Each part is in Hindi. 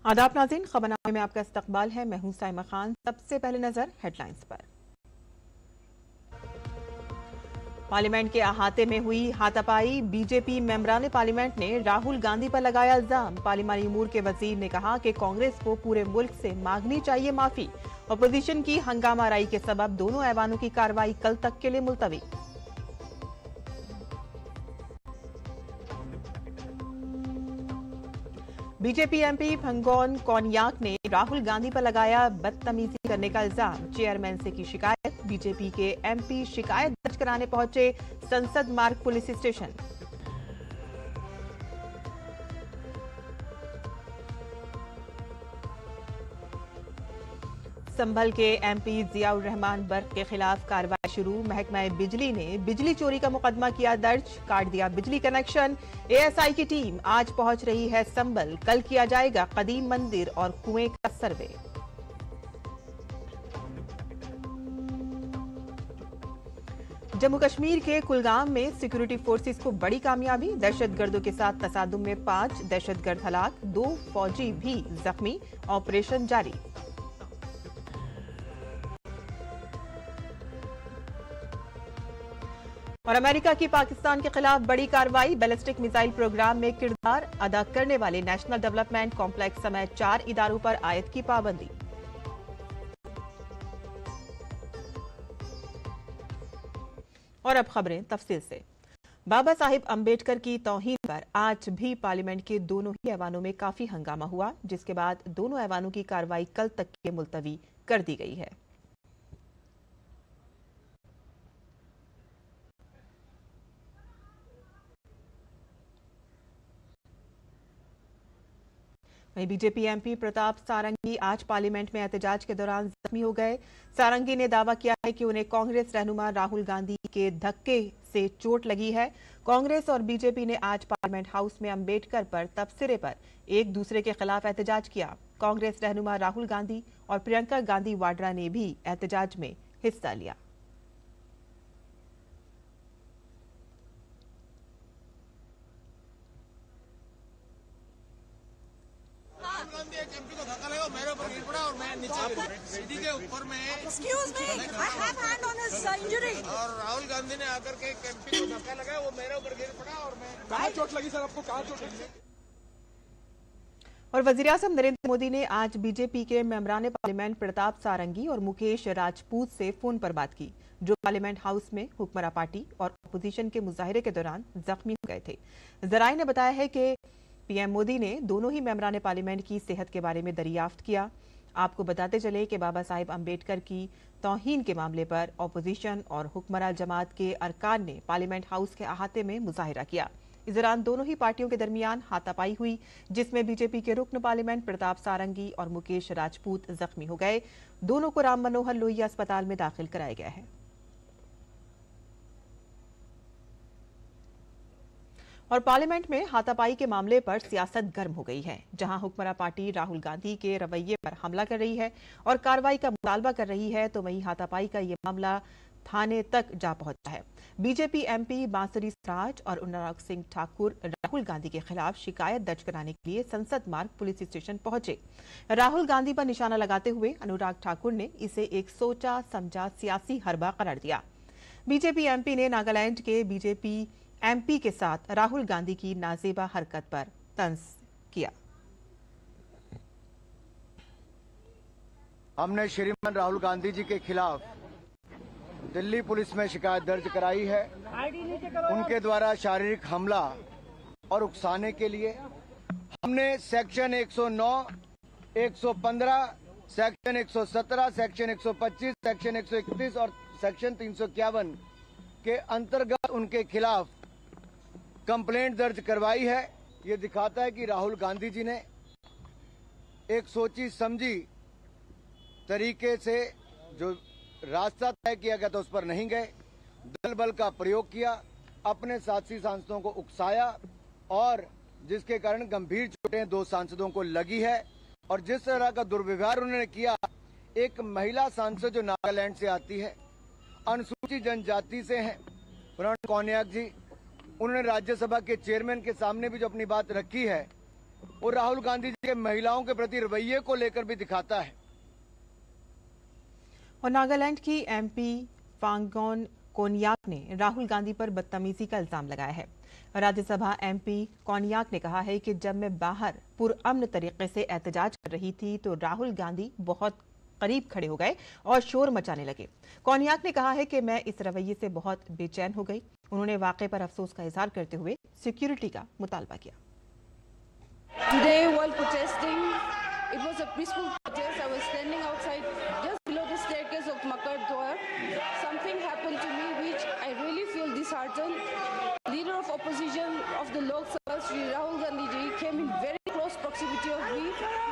आदाब नाज़रीन, खबरनामे में आपका इस्तकबाल है। मैं हूं साइमा खान। सबसे पहले नजर हेडलाइंस पर। पार्लियामेंट के अहाते में हुई हाथापाई। बीजेपी मेंबरान पार्लियामेंट ने राहुल गांधी पर लगाया इल्जाम। पार्लियामानी उमूर के वजीर ने कहा कि कांग्रेस को पूरे मुल्क से मांगनी चाहिए माफी। अपोजिशन की हंगामाराई के सबब दोनों ऐवानों की कार्रवाई कल तक के लिए मुलतवी। बीजेपी एमपी फंगोन कोनियाक ने राहुल गांधी पर लगाया बदतमीजी करने का इल्जाम। चेयरमैन से की शिकायत। बीजेपी के एमपी शिकायत दर्ज कराने पहुंचे संसद मार्ग पुलिस स्टेशन। संभल के एमपी जियाउर रहमान बर्क के खिलाफ कार्रवाई शुरू। महकमा बिजली ने बिजली चोरी का मुकदमा किया दर्ज, काट दिया बिजली कनेक्शन। एएसआई की टीम आज पहुंच रही है संभल। कल किया जाएगा कदीम मंदिर और कुएं का सर्वे। जम्मू कश्मीर के कुलगाम में सिक्योरिटी फोर्सेस को बड़ी कामयाबी। दहशतगर्दों के साथ तसादुम में 5 दहशतगर्द हलाक, 2 फौजी भी जख्मी। ऑपरेशन जारी। और अमेरिका की पाकिस्तान के खिलाफ बड़ी कार्रवाई। बैलिस्टिक मिसाइल प्रोग्राम में किरदार अदा करने वाले नेशनल डेवलपमेंट कॉम्प्लेक्स समेत 4 इदारों पर आयत की पाबंदी। और अब खबरें तफसील से। बाबा साहिब अंबेडकर की तौहीन पर आज भी पार्लियामेंट के दोनों ही ऐवानों में काफी हंगामा हुआ, जिसके बाद दोनों ऐवानों की कार्रवाई कल तक के मुलतवी कर दी गई है। वहीं बीजेपी एमपी प्रताप सारंगी आज पार्लियामेंट में एहतजाज के दौरान जख्मी हो गए। सारंगी ने दावा किया है कि उन्हें कांग्रेस रहनुमा राहुल गांधी के धक्के से चोट लगी है। कांग्रेस और बीजेपी ने आज पार्लियामेंट हाउस में अंबेडकर पर तबसरे पर एक दूसरे के खिलाफ एहतजाज किया। कांग्रेस रहनुमा राहुल गांधी और प्रियंका गांधी वाड्रा ने भी एहतजाज में हिस्सा लिया। सीढ़ी के ऊपर में Excuse me, I have hand on his injury. और राहुल गांधी ने आकर के एमपी को धक्का लगाया, वो मेरे ऊपर गिर पड़ा और मैं। कहाँ चोट लगी सर आपको? कहाँ चोट लगी? और वजीर आज़म नरेंद्र मोदी ने आज बीजेपी के मेंबरान पार्लियामेंट प्रताप सारंगी और मुकेश राजपूत से फोन पर बात की, जो पार्लियामेंट हाउस में हुक्मरान पार्टी और अपोजिशन के मुजाहरे के दौरान जख्मी हो गए थे। जराये ने बताया है कि पीएम मोदी ने दोनों ही मेंबरान पार्लियामेंट की सेहत के बारे में दरियाफ्त किया। आपको बताते चले कि बाबा साहिब अंबेडकर की तौहीन के मामले पर अपोजिशन और हुक्मरान जमात के अरकान ने पार्लियामेंट हाउस के अहाते में मुजाहिरा किया। इस दौरान दोनों ही पार्टियों के दरमियान हाथापाई हुई, जिसमें बीजेपी के रुकन पार्लियामेंट प्रताप सारंगी और मुकेश राजपूत जख्मी हो गए। दोनों को राम मनोहर लोहिया अस्पताल में दाखिल कराया गया है। और पार्लियामेंट में हाथापाई के मामले पर सियासत गर्म हो गई है, जहां हुक्मरान पार्टी राहुल गांधी के रवैये पर हमला कर रही है और कार्रवाई का मुतालबा कर रही है, तो वहीं हाथापाई का ये मामला थाने तक जा पहुंचा है। बीजेपी एमपी बांसुरी सराज और अनुराग सिंह ठाकुर राहुल गांधी के खिलाफ शिकायत दर्ज कराने के लिए संसद मार्ग पुलिस स्टेशन पहुंचे। राहुल गांधी पर निशाना लगाते हुए अनुराग ठाकुर ने इसे एक सोचा समझा सियासी हरबा करार दिया। बीजेपी एमपी ने नागालैंड के बीजेपी एमपी के साथ राहुल गांधी की नाजेबा हरकत पर तंज किया। हमने श्रीमान राहुल गांधी जी के खिलाफ दिल्ली पुलिस में शिकायत दर्ज कराई है। उनके द्वारा शारीरिक हमला और उकसाने के लिए हमने सेक्शन 109, 115, सेक्शन 117, सेक्शन 125, सेक्शन 131 और सेक्शन 351 के अंतर्गत उनके खिलाफ कंप्लेंट दर्ज करवाई है। ये दिखाता है कि राहुल गांधी जी ने एक सोची समझी तरीके से जो रास्ता तय किया गया था उस पर नहीं गए, दल बल का प्रयोग किया, अपने साथी सांसदों को उकसाया और जिसके कारण गंभीर चोटें 2 सांसदों को लगी है। और जिस तरह का दुर्व्यवहार उन्होंने किया, एक महिला सांसद जो नागालैंड से आती है, अनुसूचित जनजाति से हैं, उन्होंने कोनियाक जी, उन्होंने राज्यसभा के चेयरमैन के सामने भी जो अपनी बात रखी है वो राहुल गांधी जी के महिलाओं के प्रति रवैये को लेकर भी दिखाता है। और नागालैंड की एमपी फांगोन कोनियाक ने राहुल गांधी पर बदतमीजी का इल्जाम लगाया है। राज्यसभा एमपी कोनियाक ने कहा है कि जब मैं बाहर पुरअमन तरीके से एहतजाज कर रही थी तो राहुल गांधी बहुत करीब खड़े हो गए और शोर मचाने लगे। कोनियाक ने कहा है कि मैं इस रवैये से बहुत बेचैन हो गई। उन्होंने वाकये पर अफसोस का इजहार करते हुए सिक्योरिटी का मुतालबा किया। Today, while protesting, it was a peaceful protest. I was standing outside just below the staircase of Makar Dwar. Something happened to me which I really feel disheartened. Leader of opposition of the Lok Sabha, Shri Rahul Gandhi ji, came in very close proximity of me,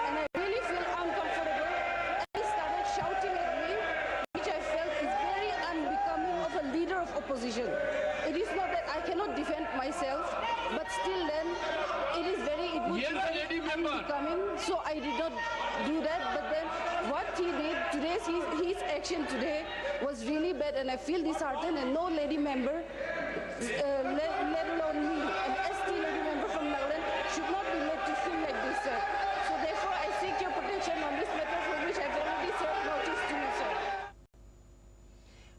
and I really feel uncomfortable. And he started shouting at me, which I felt is very unbecoming of a leader of opposition. It is not that I cannot defend myself, but still then it would be very unbecoming. So I did not do that. But then what he did today, his action today was really bad, and I feel disheartened. And no lady member, let alone me, an ST lady member from Nagaland, should not be made to feel like this, sir. So therefore, I seek your protection on this matter, for which I have already served notice to you, sir.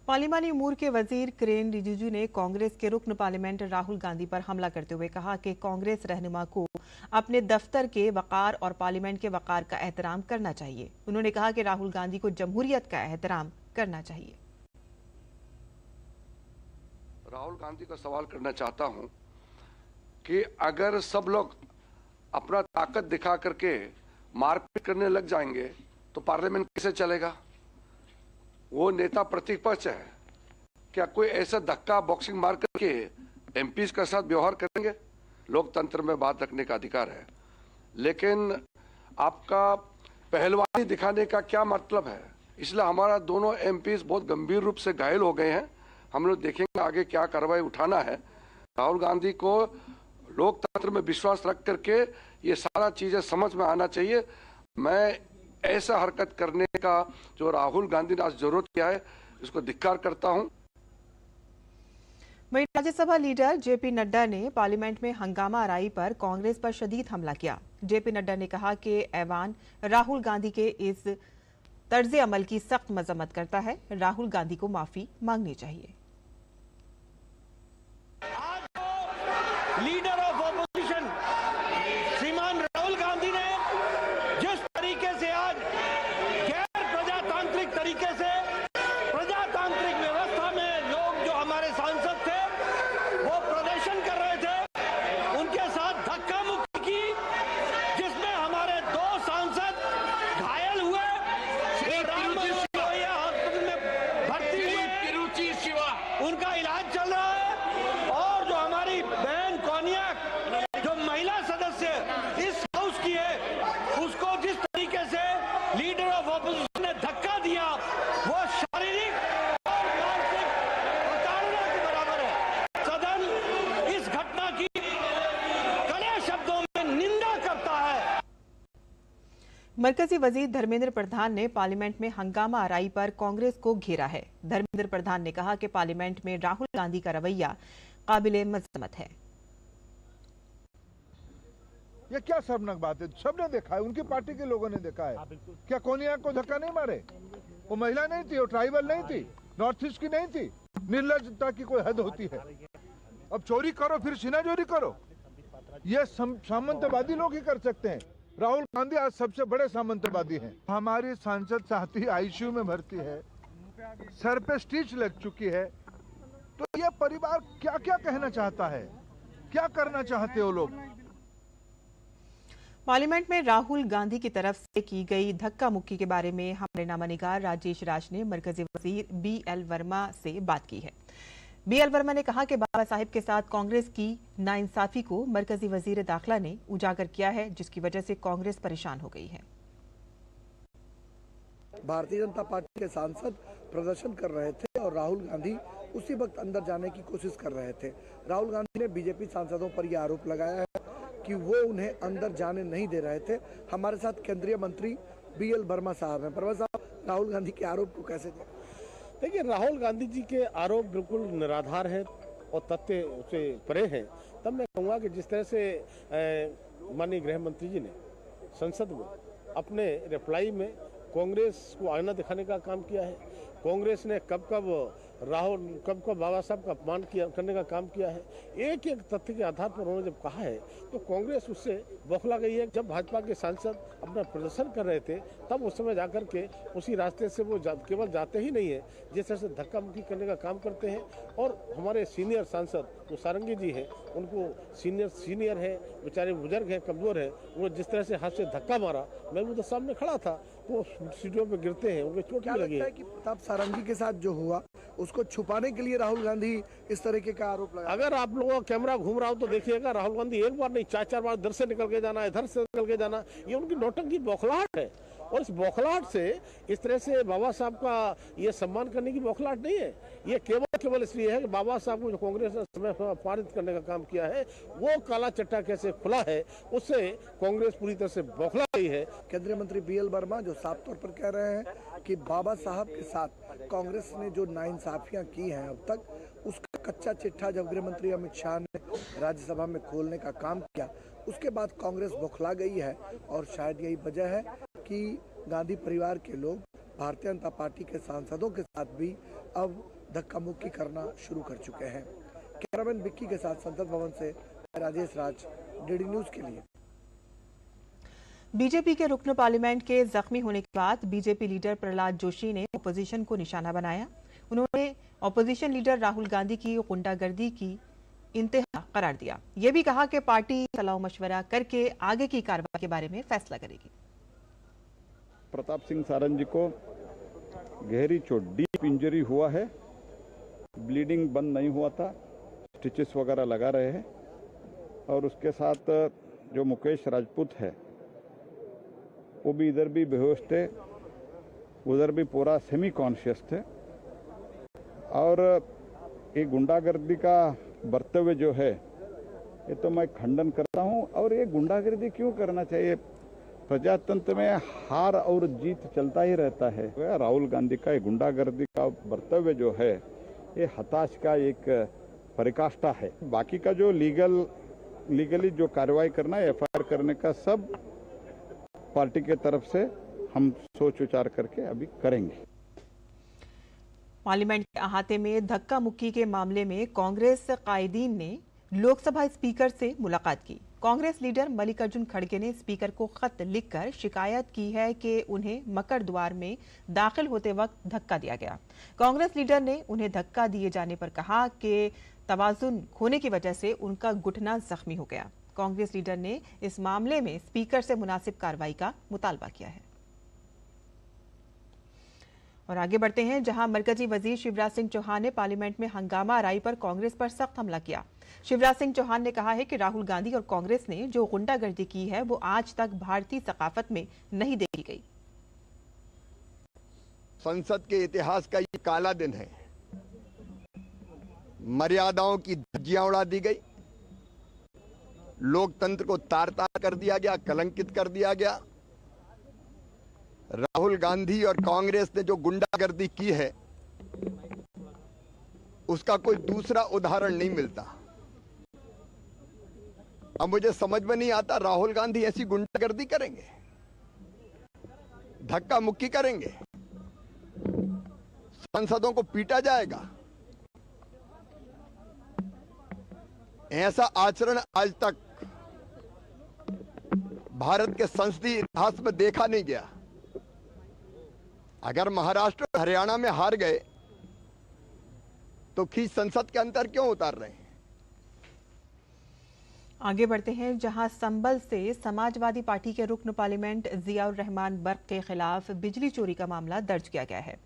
पार्लिमानी उमूर के वजीर किरेन रिजिजू ने कांग्रेस के रुकन पार्लियामेंट राहुल गांधी पर हमला करते हुए कहा कि कांग्रेस रहनुमा को अपने दफ्तर के वकार और पार्लियामेंट के वकार का एहतराम करना चाहिए। उन्होंने कहा कि राहुल गांधी को जमहूरियत का एहतराम करना चाहिए। राहुल गांधी का सवाल करना चाहता हूं कि अगर सब लोग अपना ताकत दिखा करके मारपीट करने लग जाएंगे तो पार्लियामेंट कैसे चलेगा? वो नेता प्रतिपक्ष है, क्या कोई ऐसा धक्का बॉक्सिंग मार करके एमपीज के साथ व्यवहार करेंगे? लोकतंत्र में बात रखने का अधिकार है, लेकिन आपका पहलवानी दिखाने का क्या मतलब है? इसलिए हमारा दोनों एमपीज बहुत गंभीर रूप से घायल हो गए हैं। हम लोग देखेंगे आगे क्या कार्रवाई उठाना है। राहुल गांधी को लोकतंत्र में विश्वास रख करके ये सारा चीजें समझ में आना चाहिए। मैं ऐसा हरकत करने का जो राहुल गांधी ने आज जरूरत किया है, इसको धिक्कार करता हूं। वहीं राज्यसभा लीडर जेपी नड्डा ने पार्लियामेंट में हंगामा आराई पर कांग्रेस पर शदीद हमला किया। जेपी नड्डा ने कहा कि ऐवान राहुल गांधी के इस तर्ज अमल की सख्त मजम्मत करता है। राहुल गांधी को माफी मांगनी चाहिए। लीडर ऑफ ऑपोजिशन श्रीमान राहुल गांधी ने जिस तरीके से आज गैर प्रजातांत्रिक तरीके से प्रजातांत्रिक व्यवस्था में लोग जो हमारे सांसद थे वो प्रदर्शन कर रहे थे, उनके साथ धक्का मुक्की की, जिसमें हमारे 2 सांसद घायल हुए, हॉस्पिटल में भर्ती हुए, उनका इलाज चल रहा है। और जो हमारी बहन कोनियाक जो महिला सदस्य इस हाउस की है, उसको जिस तरीके से लीडर ऑफ ऑपोजिशन ने धक्का दिया वो शारीरिक और मानसिक प्रताड़ना के बराबर है। सदन इस घटना की कड़े शब्दों में निंदा करता है। मरकजी वजीर धर्मेंद्र प्रधान ने पार्लियामेंट में हंगामा आराई पर कांग्रेस को घेरा है। धर्मेंद्र प्रधान ने कहा कि पार्लियामेंट में राहुल गांधी का रवैया काबिले मजम्मत है। ये क्या शर्मनाक बात है? सबने देखा है, उनकी पार्टी के लोगों ने देखा है। क्या कोनियाक को धक्का नहीं मारे? वो महिला नहीं थी, वो ट्राइबल नहीं थी, नॉर्थ ईस्ट की नहीं थी। निर्लज्जता की कोई हद होती है? अब चोरी करो फिर सीना चोरी करो, ये सामंतवादी लोग ही कर सकते हैं। राहुल गांधी आज सबसे बड़े सामंतवादी हैं। हमारी सांसद साथी आईसीयू में भर्ती है, सर पे स्टिच लग चुकी है, तो ये परिवार क्या क्या कहना चाहता है, क्या करना चाहते हो लोग? पार्लियामेंट में राहुल गांधी की तरफ से की गई धक्का मुक्की के बारे में हमारे नामानिगार राजेश राज ने मरकजी वजीर BL वर्मा से बात की है। BL वर्मा ने कहा कि बाबा साहिब के साथ कांग्रेस की नाइंसाफी को मरकजी वजीर दाखिला ने उजागर किया है, जिसकी वजह से कांग्रेस परेशान हो गई है। भारतीय जनता पार्टी के सांसद प्रदर्शन कर रहे थे और राहुल गांधी उसी वक्त अंदर जाने की कोशिश कर रहे थे। राहुल गांधी ने बीजेपी सांसदों पर यह आरोप लगाया है कि वो उन्हें अंदर जाने नहीं दे रहे थे। हमारे साथ केंद्रीय मंत्री BL वर्मा साहब हैं। वर्मा साहब, राहुल गांधी के आरोप को कैसे देखें? देखिए, राहुल गांधी जी के आरोप बिल्कुल निराधार है और तथ्य से परे हैं, तब मैं कहूँगा कि जिस तरह से माननीय गृह मंत्री जी ने संसद में अपने रिप्लाई में कांग्रेस को आईना दिखाने का काम किया है, कांग्रेस ने कब बाबा साहब का अपमान करने का काम किया है, एक एक तथ्य के आधार पर उन्होंने जब कहा है तो कांग्रेस उससे बौखला गई है। जब भाजपा के सांसद अपना प्रदर्शन कर रहे थे तब उस समय जाकर के उसी रास्ते से वो केवल जाते ही नहीं है, जिस तरह से धक्का मुक्की करने का काम करते हैं। और हमारे सीनियर सांसद जो सारंगी जी हैं, उनको सीनियर है, बेचारे बुजुर्ग हैं, कमजोर है, उन्होंने जिस तरह से हाथ से धक्का मारा, मैं भी तो सामने खड़ा था, वो सीटों पे गिरते हैं, उनको चोट भी लगी है। कि प्रताप सारंगी के साथ जो हुआ उसको छुपाने के लिए राहुल गांधी इस तरीके का आरोप लगा। अगर आप लोगों का कैमरा घूम रहा हो तो देखिएगा, राहुल गांधी एक बार नहीं 4-4 बार इधर से निकल के जाना, इधर से निकल के जाना, ये उनकी नौटंकी बौखलाहट है। और इस बौखलाहट से इस तरह से बाबा साहब का ये सम्मान करने की बौखलाहट नहीं है, ये केवल इसलिए है कि बाबा साहब को जो कांग्रेस ने समय पारित करने का काम किया है, वो काला चट्टा कैसे खुला है, उससे कांग्रेस पूरी तरह से बौखला गई है। केंद्रीय मंत्री BL वर्मा जो साफ तौर पर कह रहे हैं कि बाबा साहब के साथ कांग्रेस ने जो नाइंसाफियां की हैं अब तक, उसका कच्चा चिट्ठा जब गृह मंत्री अमित शाह ने राज्यसभा में खोलने का काम किया, उसके बाद कांग्रेस बौखला गई है। और शायद यही वजह है कि गांधी परिवार के लोग भारतीय जनता पार्टी के सांसदों के साथ भी अब धक्का मुक्की करना शुरू कर चुके हैं। कैमरामैन विक्की के साथ संसद भवन से राजेश राज, DD न्यूज के लिए। बीजेपी के रुकन पार्लियामेंट के जख्मी होने के बाद बीजेपी लीडर प्रहलाद जोशी ने अपोजिशन को निशाना बनाया। उन्होंने अपोजिशन लीडर राहुल गांधी की गुंडागर्दी की इंतहा करार दिया। ये भी कहा कि पार्टी सलाह मशवरा करके आगे की कार्रवाई के बारे में फैसला करेगी। प्रताप सिंह सारंग जी को गहरी चोट, डीप इंजरी हुआ है, ब्लीडिंग बंद नहीं हुआ था, स्टिचेस वगैरह लगा रहे हैं। और उसके साथ जो मुकेश राजपूत है वो भी इधर भी बेहोश थे, उधर भी पूरा सेमी कॉन्शियस थे। और ये गुंडागर्दी का बर्तव्य जो है ये तो मैं खंडन करता हूं। और ये गुंडागर्दी क्यों करना चाहिए? प्रजातंत्र में हार और जीत चलता ही रहता है। राहुल गांधी का ये गुंडागर्दी का बर्तव्य जो है ये हताश का एक परिकाष्ठा है। बाकी का जो लीगली जो कार्रवाई करना है, FIR करने का, सब पार्टी के तरफ से हम सोच विचार करके अभी करेंगे। पार्लियामेंट के अहाते में धक्का मुक्की के मामले में कांग्रेस कायदीन ने लोकसभा स्पीकर से मुलाकात की। कांग्रेस लीडर मल्लिकार्जुन खड़गे ने स्पीकर को खत लिखकर शिकायत की है कि उन्हें मकर द्वार में दाखिल होते वक्त धक्का दिया गया। कांग्रेस लीडर ने उन्हें धक्का दिए जाने पर कहा कि तवाजुन खोने की वजह से उनका घुटना जख्मी हो गया। कांग्रेस लीडर ने इस मामले में स्पीकर से मुनासिब कार्रवाई का मुतालबा किया है। और आगे बढ़ते हैं, जहां मरकजी वजीर शिवराज सिंह चौहान ने पार्लियामेंट में हंगामा आरई पर कांग्रेस पर सख्त हमला किया। शिवराज सिंह चौहान ने कहा है कि राहुल गांधी और कांग्रेस ने जो गुंडागर्दी की है वो आज तक भारतीय सकाफत में नहीं देखी गई। संसद के इतिहास का ये काला दिन है। मर्यादाओं की धज्जियां उड़ा दी गई, लोकतंत्र को तार-तार कर दिया गया, कलंकित कर दिया गया। राहुल गांधी और कांग्रेस ने जो गुंडागर्दी की है उसका कोई दूसरा उदाहरण नहीं मिलता। अब मुझे समझ में नहीं आता, राहुल गांधी ऐसी गुंडागर्दी करेंगे, धक्का मुक्की करेंगे, सांसदों को पीटा जाएगा? ऐसा आचरण आज तक भारत के संसदीय इतिहास में देखा नहीं गया। अगर महाराष्ट्र और हरियाणा में हार गए तो खींच संसद के अंदर क्यों उतार रहे हैं? आगे बढ़ते हैं, जहां संभल से समाजवादी पार्टी के रुकन पार्लियामेंट जियाउर रहमान बर्क के खिलाफ बिजली चोरी का मामला दर्ज किया गया है।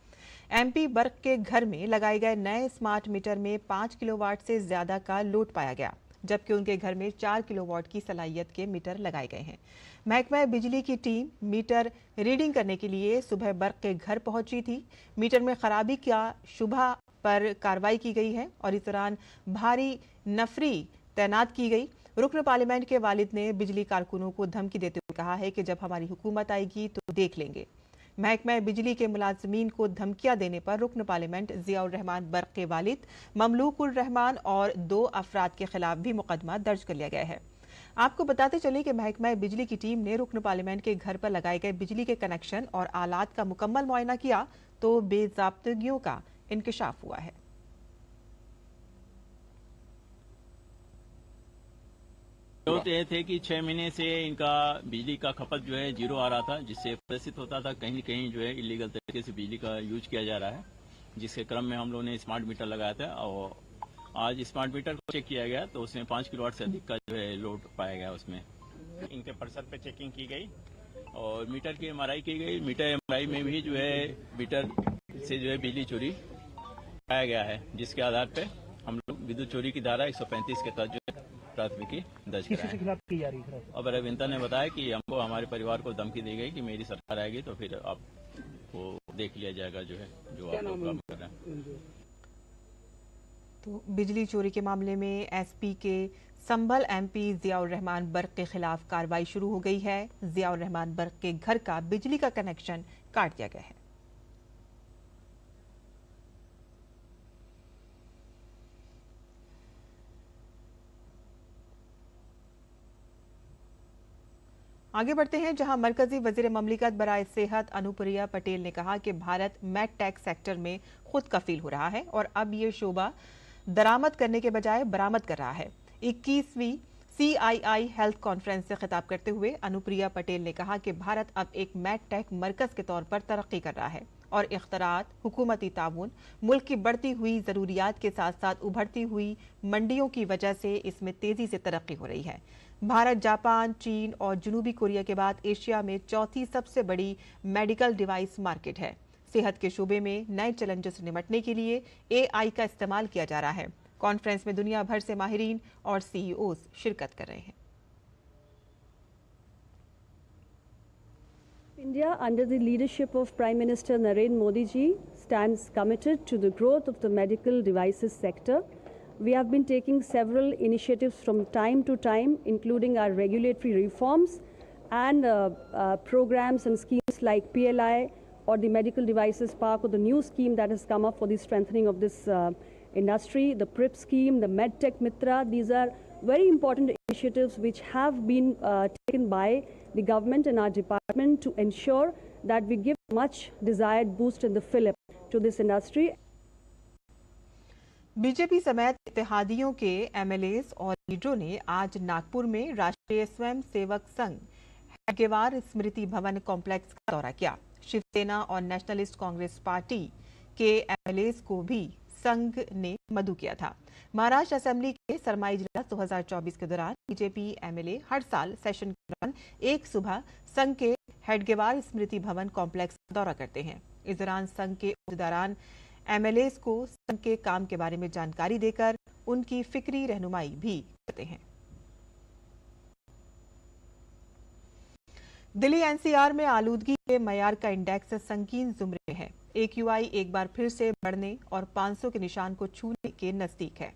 MP बर्क के घर में लगाए गए नए स्मार्ट मीटर में 5 किलोवाट से ज्यादा का लोड पाया गया, जबकि उनके घर में 4 किलोवाट की सलाहियत के मीटर लगाए गए हैं। महकमा बिजली की टीम मीटर रीडिंग करने के लिए सुबह बर्क के घर पहुंची थी। मीटर में खराबी का शुबा पर कार्रवाई की गई है और इस दौरान भारी नफरी तैनात की गई। रुकन पार्लियामेंट के वालिद ने बिजली कारकुनों को धमकी देते हुए कहा है कि जब हमारी हुकूमत आएगी तो देख लेंगे। महकमा बिजली के मुलाजमीन को धमकियां देने पर रुकन पार्लियामेंट जियाउर रहमान बर्क के वालिद ममलूकुर रहमान और 2 अफराद के खिलाफ भी मुकदमा दर्ज कर लिया गया है। आपको बताते चले कि महकमा बिजली की टीम ने रुकन पार्लियामेंट के घर पर लगाए गए बिजली के कनेक्शन और आलात का मुकम्मल मुआयना किया तो बेज़ाब्तगियों का इंकशाफ हुआ है। ये थे कि 6 महीने से इनका बिजली का खपत जो है 0 आ रहा था, जिससे प्रदर्शित होता था कहीं न कहीं जो है इलीगल तरीके से बिजली का यूज किया जा रहा है, जिसके क्रम में हम लोगों ने स्मार्ट मीटर लगाया था और आज स्मार्ट मीटर को चेक किया गया तो उसमें 5 किलोवाट से अधिक का जो है लोड पाया गया। उसमें इनके पर्सर पे चेकिंग की गई और मीटर की MRI की गई। मीटर MRI में भी जो है मीटर से जो है बिजली चोरी पाया गया है, जिसके आधार पे हम लोग विद्युत चोरी की धारा 135 के तहत जो है प्राथमिकी दर्ज कराई। अब रविंदर ने बताया कि हमको हमारे परिवार को धमकी दी गई कि मेरी सरकार आएगी तो फिर आपको देख लिया जाएगा जो है जो आप लोग काम कर रहे हैं। तो बिजली चोरी के मामले में SP के संभल MP जियाउर रहमान बर्क के खिलाफ कार्रवाई शुरू हो गई है। जियाउर रहमान बर्क के घर का बिजली का कनेक्शन काट दिया गया है। आगे बढ़ते हैं, जहां मरकजी वजीर ममलिकत बराए सेहत अनुप्रिया पटेल ने कहा कि भारत मेडटेक सेक्टर में खुद कफील हो रहा है और अब ये शोबा दरामद करने के बजाय बरामद कर रहा है। 21वीं CII हेल्थ कॉन्फ्रेंस से खिताब करते हुए अनुप्रिया पटेल ने कहा कि भारत अब एक मेडटेक मरकज के तौर पर तरक्की कर रहा है और इख्तरात, हुकूमती ताउन, मुल्क की बढ़ती हुई जरूरियात के साथ साथ उभरती हुई मंडियों की वजह से इसमें तेजी से तरक्की हो रही है। भारत जापान, चीन और जनूबी कोरिया के बाद एशिया में चौथी सबसे बड़ी मेडिकल डिवाइस मार्केट है। सेहत के शोबे में नए चैलेंजेस से निपटने के लिए AI का इस्तेमाल किया जा रहा है। कॉन्फ्रेंस में दुनिया भर से माहिरीन और CEOs शिरकत कर रहे हैं। India, under the leadership of Prime Minister Narendra Modi ji, stands committed to the growth of the medical devices sector. We have been taking several initiatives from time to time, including our regulatory reforms and programs and schemes like PLI or the Medical Devices Park, or the new scheme that has come up for the strengthening of this industry, the PRIP scheme, the MedTech Mitra. These are very important initiatives which have been taken by the government and our department to ensure that we give much desired boost in the fillip to this industry. BJP समेत इत्तेहादियों के MLAs और लीडरों ने आज नागपुर में राष्ट्रीय स्वयं सेवक संघ हेडगेवार स्मृति भवन कॉम्प्लेक्स का दौरा किया। शिवसेना और नेशनलिस्ट कांग्रेस पार्टी के MLAs को भी संघ ने मदु किया था। महाराष्ट्र असेंबली के सरमाई इजलास 2024 के दौरान बीजेपी MLA हर साल सेशन के दौरान एक सुबह संघ के हेडगेवार स्मृति भवन कॉम्प्लेक्स का दौरा करते हैं। इस दौरान संघ के अहदेदारान MLAs को संघ के काम के बारे में जानकारी देकर उनकी फिक्री रहनुमाई भी करते हैं। दिल्ली NCR में आलूदगी के मयार का इंडेक्स संकीर्ण जुमरे में है। AQI एक बार फिर से बढ़ने और 500 के निशान को छूने के नजदीक है।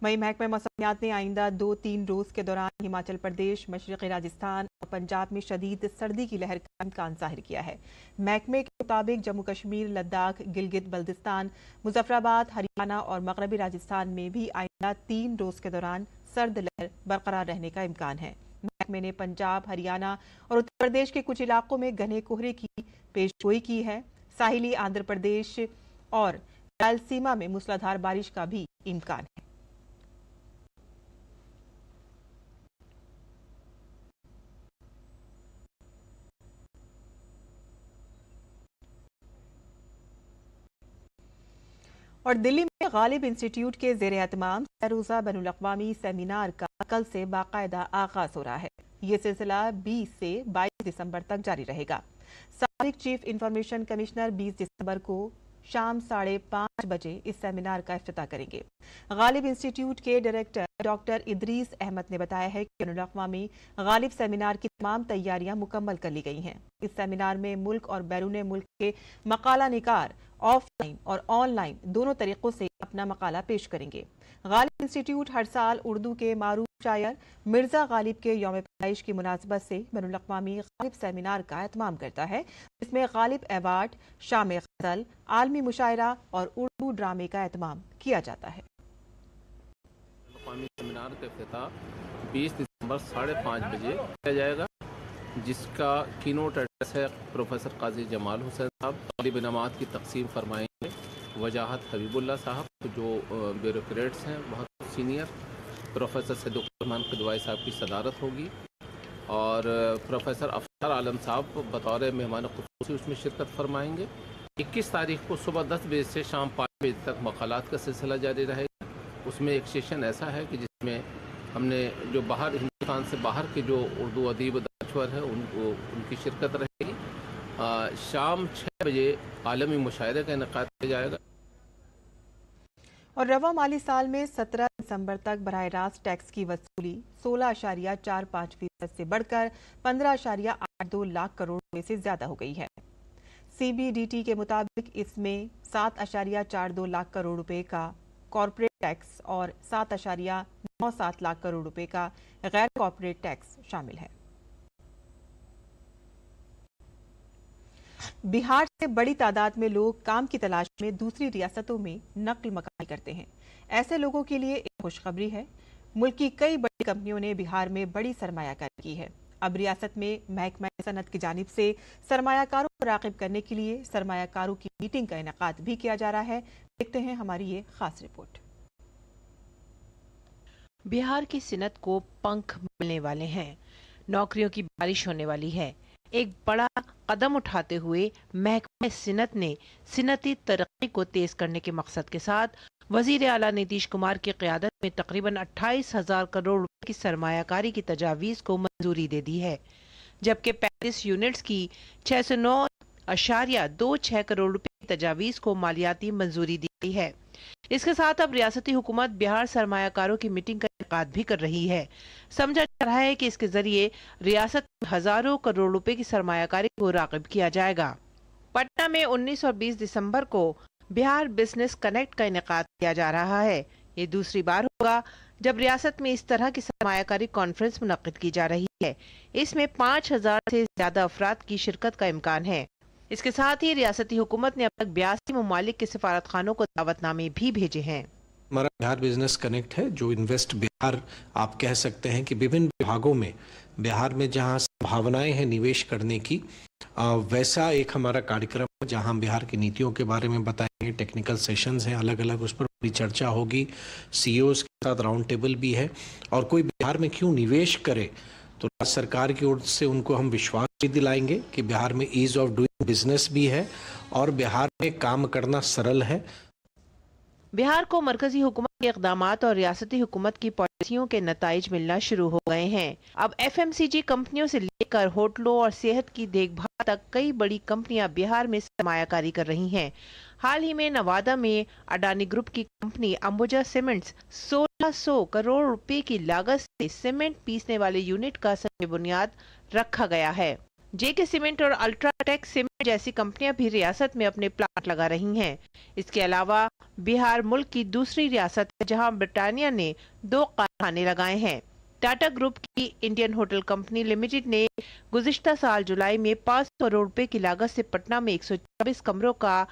वहीं महकमा मौसमियात ने आइंदा 2-3 रोज के दौरान हिमाचल प्रदेश, मशरक़ी राजस्थान और पंजाब में शदीद सर्दी की लहर का इम्कान जाहिर किया है। महकमे के मुताबिक जम्मू कश्मीर, लद्दाख, गिलगित बल्तिस्तान, मुजफ्फराबाद, हरियाणा और मगरबी राजस्थान में भी आइंदा 3 रोज के दौरान सर्द लहर बरकरार रहने का इम्कान है। महकमे ने पंजाब, हरियाणा और उत्तर प्रदेश के कुछ इलाकों में घने कोहरे की पेशगोई की है। साहिली आंध्र प्रदेश और रायलसीमा में मूसलाधार बारिश का भी इम्कान है। और दिल्ली में गालिब इंस्टीट्यूट के ज़ेर एहतमाम रोज़ा बैनुल अक़वामी सेमिनार का कल से बाकायदा आगाज हो रहा है। ये सिलसिला 20 से 22 दिसंबर तक जारी रहेगा। साबिक चीफ इंफॉर्मेशन कमिश्नर 20 दिसंबर को शाम 5:30 बजे इस सेमिनार का इफ्तिताह करेंगे। गालिब इंस्टीट्यूट के डायरेक्टर डॉक्टर इदरीस अहमद ने बताया है कि बैनुल-अक़वामी गालिब सेमिनार की तमाम तैयारियां मुकम्मल कर ली गई हैं। इस सेमिनार में मुल्क और बैरून मुल्क के मकाला निकार ऑफलाइन और ऑनलाइन दोनों तरीकों से अपना मकाला पेश करेंगे। गालिब इंस्टीट्यूट हर साल उर्दू के मारूफ शायर मिर्जा गालिब के यौम पैदाइश की मुनासबत से बैनुल-अक़वामी गालिब सेमिनार का एहतमाम करता है, जिसमें गालिब अवार्ड, शाम गज़ल, आलमी मुशायरा और उर्दू ड्रामे का एहतमाम किया जाता है। सेमिनार का इफ्तिताह 20 दिसंबर 5:30 बजे किया जाएगा, जिसका कीनोट एड्रेस है प्रोफेसर काजी जमाल हुसैन साहब। तालिब इनामात की तकसीम फरमाएंगे वजाहत हबीबुल्लाह साहब, जो ब्यूरोक्रेट्स हैं बहुत सीनियर। प्रोफेसर सैदुर रहमान क़िदवाई साहब की सदारत होगी और प्रोफेसर अफसर आलम साहब बतौर मेहमान ख़ुसूसी उसमें शिरकत फरमाएंगे। 21 तारीख को सुबह 10 बजे से शाम 5 बजे तक मक़ालात का सिलसिला जारी रहेगा। उसमें एक सेशन ऐसा है कि जिसमें हमने जो बाहर हिंदुस्तान से बाहर के जो उर्दू अदीब दानश्वर है उनकी शिरकत रहेगी। शाम 6 बजे आलमी मुशायरे का इनेकाद किया जाएगा। और रवा माली साल में 17 दिसंबर तक बराह रास्त टैक्स की वसूली 16.45% से बढ़कर 15.82 लाख करोड़ रुपए से ज्यादा हो गई है। CBDT के मुताबिक इसमें 7.42 लाख करोड़ रुपए का कॉर्पोरेट टैक्स और 7.97 लाख करोड़ रुपए का गैर कॉर्पोरेट टैक्स शामिल है। बिहार से बड़ी तादाद में लोग काम की तलाश में दूसरी रियासतों में नक्ल मकानी करते हैं। ऐसे लोगों के लिए एक खुशखबरी है। मुल्क की कई बड़ी कंपनियों ने बिहार में बड़ी सरमायाकारी की है। अब रियासत में महकमा सनत की जानिब से सरमायाकारों को राग़िब करने के लिए सरमायाकारों की मीटिंग का इनेकाद भी किया जा रहा है। देखते हैं हमारी ये खास रिपोर्ट। बिहार की सिनत को पंख मिलने वाले हैं, नौकरियों की बारिश होने वाली है। एक बड़ा कदम उठाते हुए महकमा सिनत ने सिनती तरक्की को तेज करने के मकसद के साथ वजीर आला नीतीश कुमार की क़यादत में तकरीबन 28,000 करोड़ रुपए की सरमायाकारी की तजावीज को मंजूरी दे दी है, जबकि 35 यूनिट्स की 609.26 करोड़ रुपए की तजावीज को मालियाती मंजूरी दी गई है। इसके साथ अब रियासती हुकूमत बिहार सरमायाकारों की मीटिंग का इनेकाद भी कर रही है। समझा जा रहा है कि इसके जरिए रियासत में हजारों करोड़ रुपए की सरमायाकारी को राग़िब किया जाएगा। पटना में 19 और 20 दिसंबर को बिहार बिजनेस कनेक्ट का इनेकाद किया जा रहा है। ये दूसरी बार होगा जब रियासत में इस तरह की सरमायाकारी कॉन्फ्रेंस मुनक्किद की जा रही है। इसमें 5,000 से ज्यादा अफराद की शिरकत का इम्कान है। इसके साथ ही रियासती हुकूमत ने अब तक 82 ममालिक के सफारत खानों को दावतनामे भी भेजे हैं। हमारा बिहार बिजनेस कनेक्ट है, जो इन्वेस्ट बिहार आप कह सकते हैं कि विभिन्न विभागों में बिहार में जहां संभावनाएं हैं निवेश करने की, वैसा एक हमारा कार्यक्रम है जहां बिहार की नीतियों के बारे में बताएंगे। टेक्निकल सेशंस हैं अलग अलग, उस पर पूरी चर्चा होगी। CEOs के साथ राउंड टेबल भी है। और कोई बिहार में क्यों निवेश करे तो राज्य सरकार की ओर से उनको हम विश्वास भी दिलाएंगे कि बिहार में ईज ऑफ डूइंग बिजनेस भी है और बिहार में काम करना सरल है। बिहार को मरकजी हुकूमत के इक़दामात और रियासती हुकूमत की पॉलिसियों के नताइज मिलना शुरू हो गए हैं। अब FMCG कंपनियों से लेकर होटलों और सेहत की देखभाल तक कई बड़ी कंपनियां बिहार में सरमायाकारी कर रही हैं। हाल ही में नवादा में अडानी ग्रुप की कंपनी अंबुजा सीमेंट्स 1600 करोड़ रुपए की लागत से सीमेंट पीसने वाले यूनिट का सही बुनियाद रखा गया है। JK सीमेंट और अल्ट्राटेक सीमेंट जैसी कंपनियां भी रियासत में अपने प्लांट लगा रही हैं। इसके अलावा बिहार मुल्क की दूसरी रियासत है जहां ब्रिटानिया ने 2 कारखाने लगाए हैं। टाटा ग्रुप की इंडियन होटल कंपनी लिमिटेड ने गुज़िश्ता साल जुलाई में 500 करोड़ रुपए की लागत से पटना में 124 कमरों का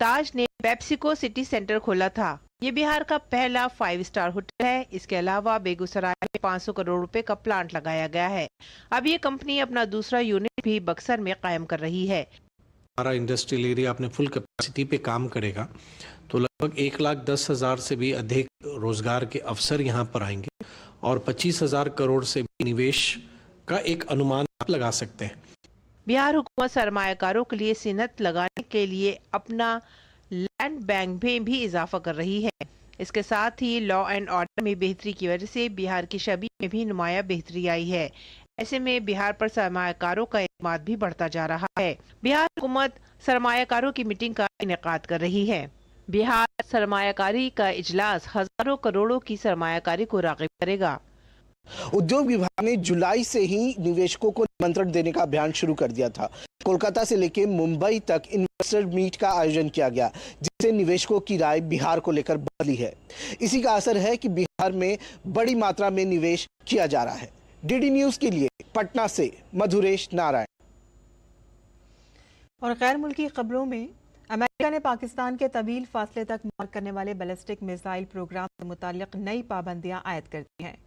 ताज ने पेप्सिको सिटी सेंटर खोला था। ये बिहार का पहला 5 स्टार होटल है। इसके अलावा बेगूसराय में 500 करोड़ रुपए का प्लांट लगाया गया है। अब ये कंपनी अपना दूसरा यूनिट भी बक्सर में कायम कर रही है। हमारा इंडस्ट्रियल एरिया अपने फुल कैपेसिटी पे काम करेगा तो लगभग 1,10,000 से भी अधिक रोजगार के अवसर यहाँ पर आएंगे और 25,000 करोड़ से भी निवेश का एक अनुमान आप लगा सकते हैं। बिहार हुकूमत सरमायाकारों के लिए सिनत लगाने के लिए अपना लैंड बैंक में भी इजाफा कर रही है। इसके साथ ही लॉ एंड ऑर्डर में बेहतरी की वजह से बिहार की छवि में भी नुमाया बेहतरी आई है। ऐसे में बिहार पर सरमायाकारों का एतमाद भी बढ़ता जा रहा है। बिहार हुकूमत सरमायाकारों की मीटिंग का इनेकाद कर रही है। बिहार सरमायाकारी का इजलास हजारों करोड़ों की सरमायाकारी को राग़िब करेगा। उद्योग विभाग ने जुलाई से ही निवेशकों को निमंत्रण देने का अभियान शुरू कर दिया था। कोलकाता से लेकर मुंबई तक इन्वेस्टर मीट का आयोजन किया गया, जिससे निवेशकों की राय बिहार को लेकर बदली है। इसी का असर है कि बिहार में बड़ी मात्रा में निवेश किया जा रहा है। डीडी न्यूज के लिए पटना से मधुरेश नारायण। और गैर मुल्की खबरों में अमेरिका ने पाकिस्तान के तवील फासले तक मार करने वाले बैलिस्टिक मिसाइल प्रोग्राम से मुताल्लिक नई पाबंदियां आयद कर दी हैं।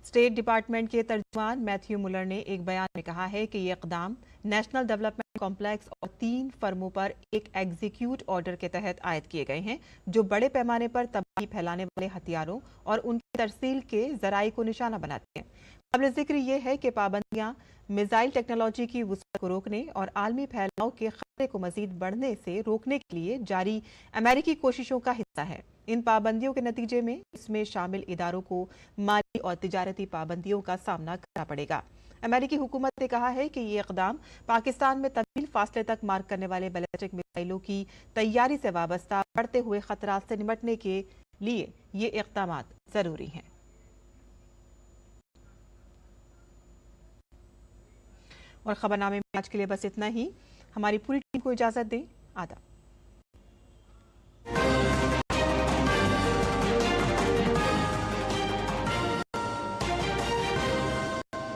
स्टेट डिपार्टमेंट के तर्जुमान मैथ्यू मुलर ने एक बयान में कहा है कि ये इकदाम नेशनल डेवलपमेंट कॉम्प्लेक्स और 3 फर्मों पर एक एग्जीक्यूट ऑर्डर के तहत आयद किए गए हैं, जो बड़े पैमाने पर तबाही फैलाने वाले हथियारों और उनकी तरसील के जराये को निशाना बनाते हैं। काबिल जिक्र ये है कि पाबंदियां मिसाइल टेक्नोलॉजी की वुसअत को रोकने और आलमी फैलाव के खतरे को मजीद बढ़ने से रोकने के लिए जारी अमेरिकी कोशिशों का हिस्सा है। इन पाबंदियों के नतीजे में इसमें शामिल इदारों को माली और तिजारती पाबंदियों का सामना करना पड़ेगा। अमेरिकी हुकूमत ने कहा है कि ये इकदाम पाकिस्तान में तवील फासले तक मार करने वाले बैलिस्टिक मिसाइलों की तैयारी से वाबस्ता बढ़ते हुए खतरात से निपटने के लिए ये इकदाम जरूरी हैं। और खबरनामे में आज के लिए बस इतना ही। हमारी पूरी टीम को इजाजत दें। आदाब।